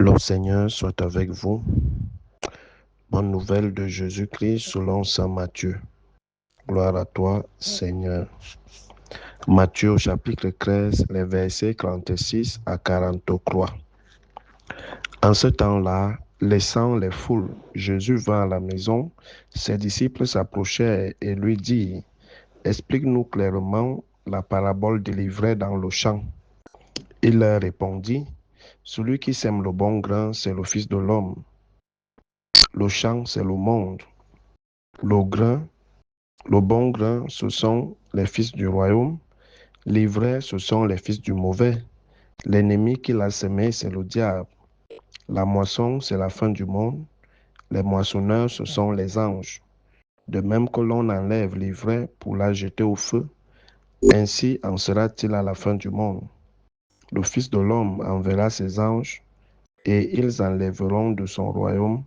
Le Seigneur soit avec vous. Bonne nouvelle de Jésus-Christ selon saint Matthieu. Gloire à toi, Seigneur. Matthieu au chapitre 13, les versets 46 à 43. En ce temps-là, laissant les foules, Jésus vint à la maison. Ses disciples s'approchèrent et lui dirent: Explique-nous clairement la parabole de l'ivraie dans le champ. Il leur répondit: Celui qui sème le bon grain, c'est le Fils de l'homme. Le champ, c'est le monde. Le bon grain, ce sont les fils du royaume. L'ivraie, ce sont les fils du mauvais. L'ennemi qui l'a semé, c'est le diable. La moisson, c'est la fin du monde. Les moissonneurs, ce sont les anges. De même que l'on enlève l'ivraie pour la jeter au feu, ainsi en sera-t-il à la fin du monde. Le Fils de l'homme enverra ses anges, et ils enlèveront de son royaume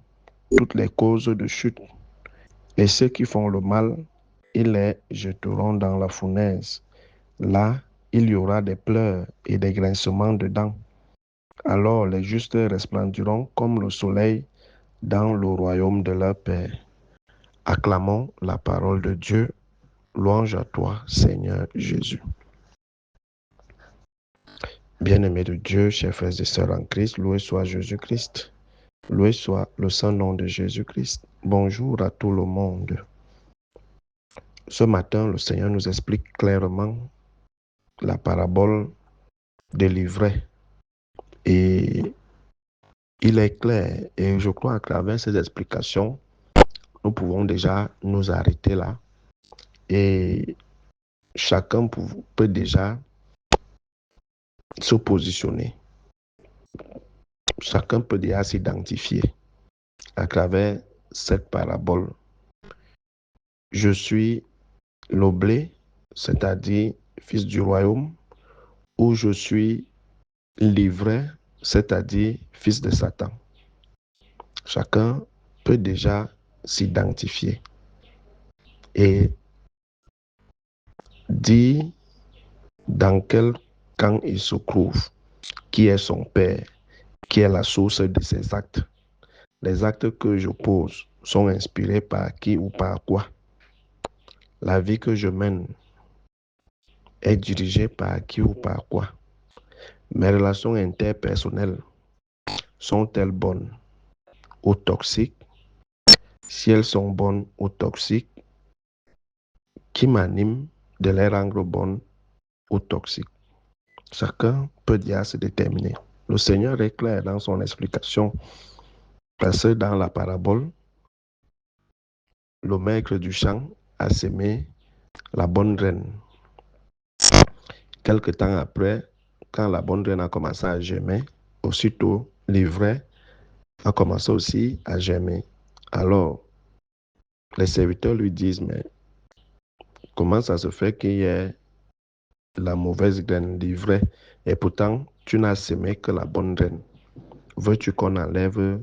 toutes les causes de chute. Et ceux qui font le mal, ils les jeteront dans la fournaise. Là, il y aura des pleurs et des grincements de dents. Alors les justes resplendiront comme le soleil dans le royaume de leur Père. Acclamons la parole de Dieu. Louange à toi, Seigneur Jésus. Bien-aimés de Dieu, chers frères et sœurs en Christ, loué soit Jésus-Christ. Loué soit le saint nom de Jésus-Christ. Bonjour à tout le monde. Ce matin, le Seigneur nous explique clairement la parabole de l'ivraie. Et il est clair, et je crois qu'à travers ces explications, nous pouvons déjà nous arrêter là. Et chacun peut déjà se positionner. Chacun peut déjà s'identifier à travers cette parabole. Je suis le blé, c'est-à-dire fils du royaume, ou je suis l'ivraie, c'est-à-dire fils de Satan. Chacun peut déjà s'identifier et dire dans quel camp il se trouve, qui est son père, qui est la source de ses actes. Les actes que je pose sont inspirés par qui ou par quoi? La vie que je mène est dirigée par qui ou par quoi? Mes relations interpersonnelles sont-elles bonnes ou toxiques? Si elles sont bonnes ou toxiques, qui m'anime de les rendre bonnes ou toxiques? Chacun peut déjà se déterminer. Le Seigneur est clair dans son explication parce que dans la parabole, le maître du champ a semé la bonne graine. Quelque temps après, quand la bonne graine a commencé à germer, aussitôt l'ivraie a commencé aussi à germer. Alors, les serviteurs lui disent: mais comment ça se fait qu'il y ait la mauvaise graine, l'ivraie, et pourtant tu n'as semé que la bonne graine? Veux-tu qu'on enlève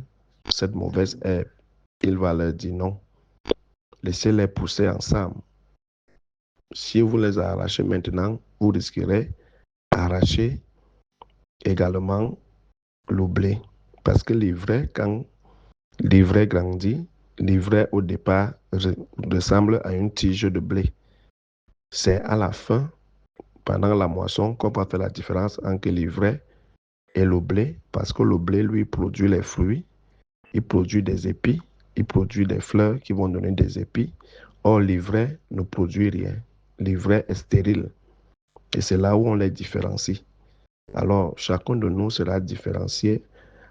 cette mauvaise herbe? Il va leur dire: non, laissez-les pousser ensemble. Si vous les arrachez maintenant, vous risquerez d'arracher également le blé. Parce que l'ivraie, quand l'ivraie grandit, l'ivraie au départ ressemble à une tige de blé. C'est à la fin, pendant la moisson, qu'on va faire la différence entre l'ivraie et le blé, parce que le blé, lui, produit les fruits, il produit des épis, il produit des fleurs qui vont donner des épis. Or, l'ivraie ne produit rien. L'ivraie est stérile. Et c'est là où on les différencie. Alors, chacun de nous sera différencié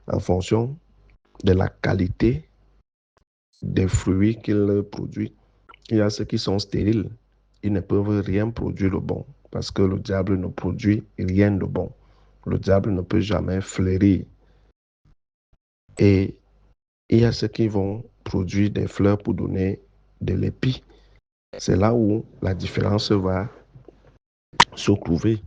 en fonction de la qualité des fruits qu'il produit. Il y a ceux qui sont stériles. Ils ne peuvent rien produire de bon parce que le diable ne produit rien de bon. Le diable ne peut jamais fleurir. Et il y a ceux qui vont produire des fleurs pour donner de l'épi. C'est là où la différence va se trouver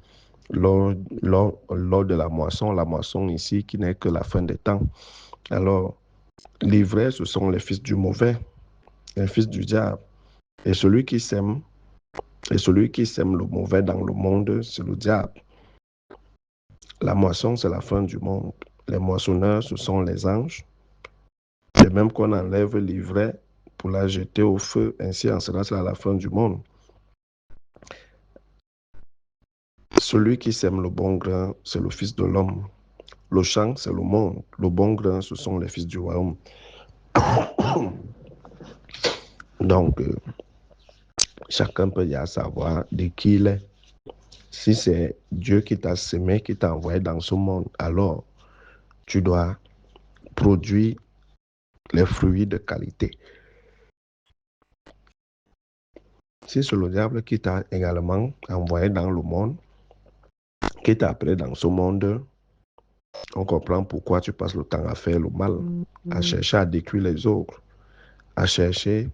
lors de la moisson ici qui n'est que la fin des temps. Alors, l'ivraie, ce sont les fils du mauvais, les fils du diable. Et celui qui sème le mauvais dans le monde, c'est le diable. La moisson, c'est la fin du monde. Les moissonneurs, ce sont les anges. De même qu'on enlève l'ivraie pour la jeter au feu, ainsi en sera à la fin du monde. Celui qui sème le bon grain, c'est le Fils de l'homme. Le champ, c'est le monde. Le bon grain, ce sont les fils du royaume. Donc, chacun peut y savoir de qui il est. Si c'est Dieu qui t'a semé, qui t'a envoyé dans ce monde, alors tu dois produire les fruits de qualité. Si c'est le diable qui t'a également envoyé dans le monde, qui t'a appelé dans ce monde, on comprend pourquoi tu passes le temps à faire le mal, à chercher à détruire les autres, à chercher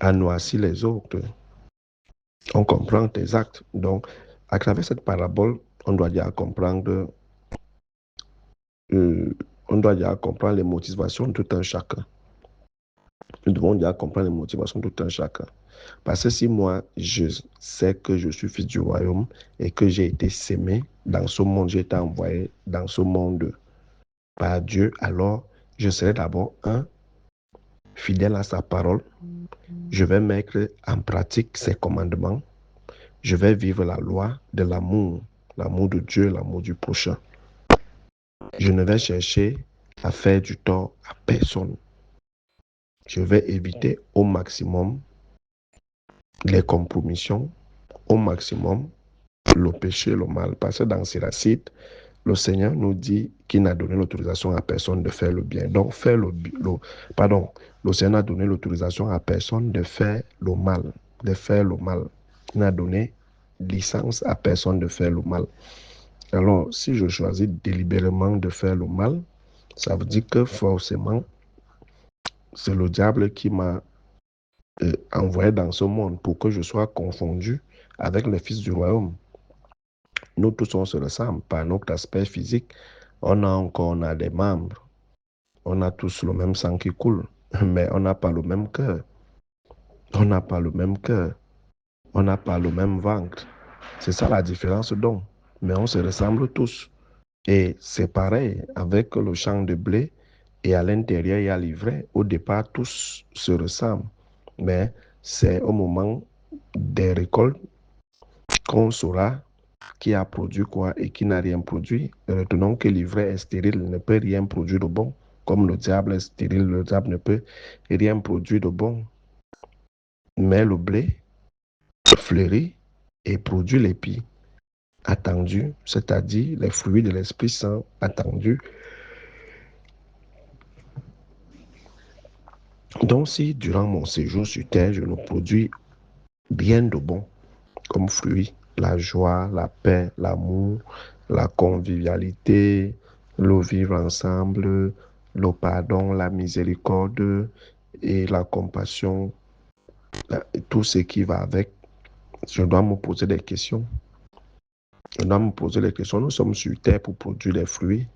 à noircir les autres. On comprend tes actes. Donc, à travers cette parabole, on doit déjà comprendre, les motivations de tout un chacun. Nous devons déjà comprendre les motivations de tout un chacun. Parce que si moi, je sais que je suis fils du royaume et que j'ai été sémé dans ce monde, j'ai été envoyé dans ce monde par Dieu, alors je serai d'abord fidèle à sa parole. Je vais mettre en pratique ses commandements. Je vais vivre la loi de l'amour de Dieu, l'amour du prochain. Je ne vais chercher à faire du tort à personne. Je vais éviter au maximum les compromissions, au maximum le péché, le mal. Parce que dans Siracide, le Seigneur nous dit qu'il n'a donné l'autorisation à personne de faire le bien. Donc, le Seigneur n'a donné l'autorisation à personne de faire le mal. Il n'a donné licence à personne de faire le mal. Alors, si je choisis délibérément de faire le mal, ça veut dire que forcément, c'est le diable qui m'a envoyé dans ce monde pour que je sois confondu avec les fils du royaume. Nous tous, on se ressemble par notre aspect physique. On a des membres. On a tous le même sang qui coule, mais on n'a pas le même cœur. On n'a pas le même cœur. On n'a pas le même ventre. C'est ça la différence donc. Mais on se ressemble tous. Et c'est pareil avec le champ de blé. Et à l'intérieur, il y a l'ivraie. Au départ, tous se ressemblent. Mais c'est au moment des récoltes qu'on saura qui a produit quoi et qui n'a rien produit. Retenons que l'ivraie est stérile, ne peut rien produire de bon. Comme le diable est stérile, le diable ne peut rien produire de bon. Mais le blé fleurit et produit l'épi attendu, c'est-à-dire les fruits de l'Esprit Saint attendus. Donc si durant mon séjour sur terre, je ne produis rien de bon comme fruit, la joie, la paix, l'amour, la convivialité, le vivre ensemble, le pardon, la miséricorde et la compassion, tout ce qui va avec, je dois me poser des questions. Nous sommes sur terre pour produire des fruits.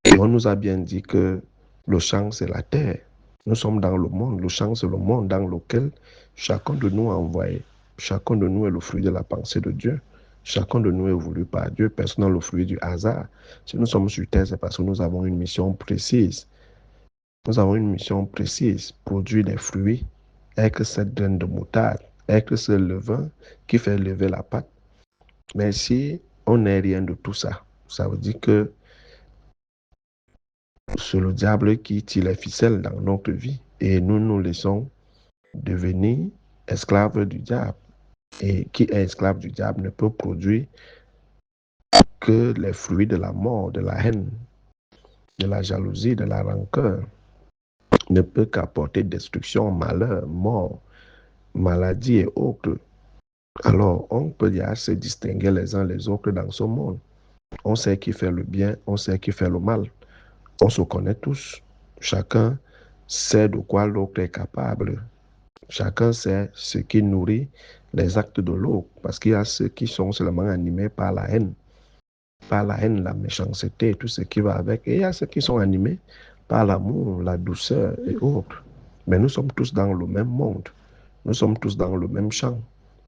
Et on nous a bien dit que le champ, c'est la terre. Nous sommes dans le monde. Le champ, c'est le monde dans lequel chacun de nous a envoyé. Chacun de nous est le fruit de la pensée de Dieu. Chacun de nous est voulu par Dieu. Personne n'est le fruit du hasard. Si nous sommes sur terre, c'est parce que nous avons une mission précise. Nous avons une mission précise, produire des fruits avec cette graine de moutarde, avec ce levain qui fait lever la pâte. Mais si on n'est rien de tout ça, ça veut dire que c'est le diable qui tire les ficelles dans notre vie et nous nous laissons devenir esclaves du diable. Et qui est esclave du diable ne peut produire que les fruits de la mort, de la haine, de la jalousie, de la rancœur. Ne peut qu'apporter destruction, malheur, mort, maladie et autres. Alors, on peut déjà se distinguer les uns les autres dans ce monde. On sait qui fait le bien, on sait qui fait le mal. On se connaît tous. Chacun sait de quoi l'autre est capable. Chacun sait ce qui nourrit les actes de l'autre. Parce qu'il y a ceux qui sont seulement animés par la haine. Par la haine, la méchanceté, tout ce qui va avec. Et il y a ceux qui sont animés par l'amour, la douceur et autres. Mais nous sommes tous dans le même monde. Nous sommes tous dans le même champ.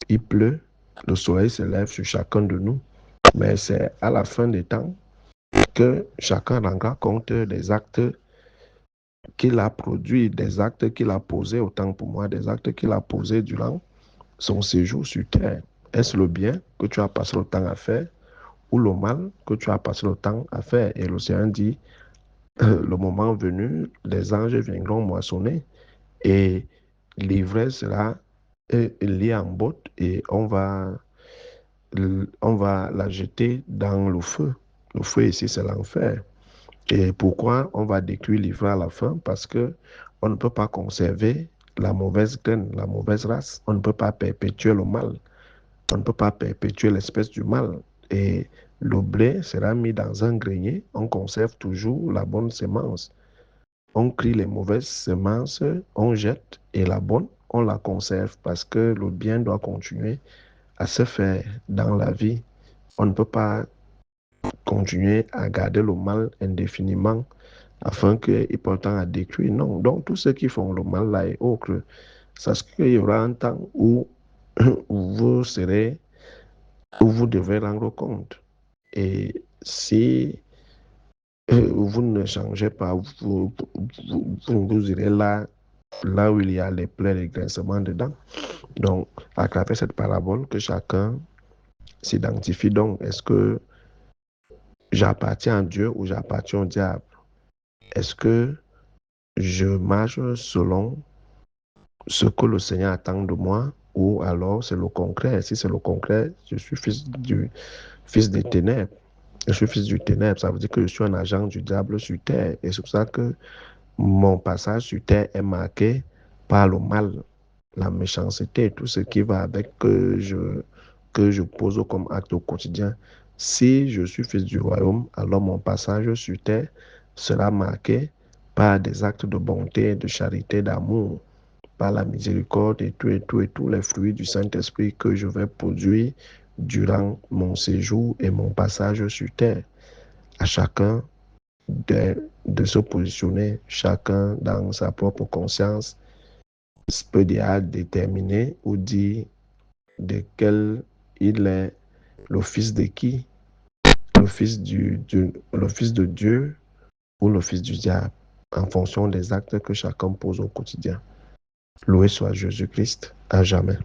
Il pleut, le soleil se lève sur chacun de nous. Mais c'est à la fin des temps que chacun rendra compte des actes qu'il a produits, des actes qu'il a posés, autant pour moi, des actes qu'il a posés durant son séjour sur terre. Est-ce le bien que tu as passé le temps à faire ou le mal que tu as passé le temps à faire? Et l'océan dit, le moment venu, les anges viendront moissonner et l'ivresse sera liée en botte et on va la jeter dans le feu. Le feu ici, c'est l'enfer. Et pourquoi on va détruire l'ivraie à la fin? Parce que on ne peut pas conserver la mauvaise graine, la mauvaise race. On ne peut pas perpétuer le mal. On ne peut pas perpétuer l'espèce du mal. Et le blé sera mis dans un grenier. On conserve toujours la bonne semence. On crie les mauvaises semences, on jette, et la bonne, on la conserve parce que le bien doit continuer à se faire dans la vie. On ne peut pas continuer à garder le mal indéfiniment afin qu'il porte à détruire. Non. Donc, tous ceux qui font le mal là et autres, sachez qu'il y aura un temps où vous serez, où vous devrez rendre compte. Et si vous ne changez pas, vous irez là où il y a les plaies, les grincements dedans. Donc, à travers cette parabole, que chacun s'identifie. Donc, est-ce que j'appartiens à Dieu ou j'appartiens au diable? Est-ce que je marche selon ce que le Seigneur attend de moi ou alors c'est le concret? Si c'est le concret, je suis fils des ténèbres. Je suis fils du ténèbre. Ça veut dire que je suis un agent du diable sur terre. Et c'est pour ça que mon passage sur terre est marqué par le mal, la méchanceté, tout ce qui va avec que je pose comme acte au quotidien. Si je suis fils du royaume, alors mon passage sur terre sera marqué par des actes de bonté, de charité, d'amour, par la miséricorde et tous les fruits du Saint-Esprit que je vais produire durant mon séjour et mon passage sur terre. À chacun de se positionner, chacun dans sa propre conscience, peut déjà déterminer ou dire de quel il est le fils de qui, le fils de Dieu ou le fils du diable, en fonction des actes que chacun pose au quotidien. Loué soit Jésus-Christ, à jamais.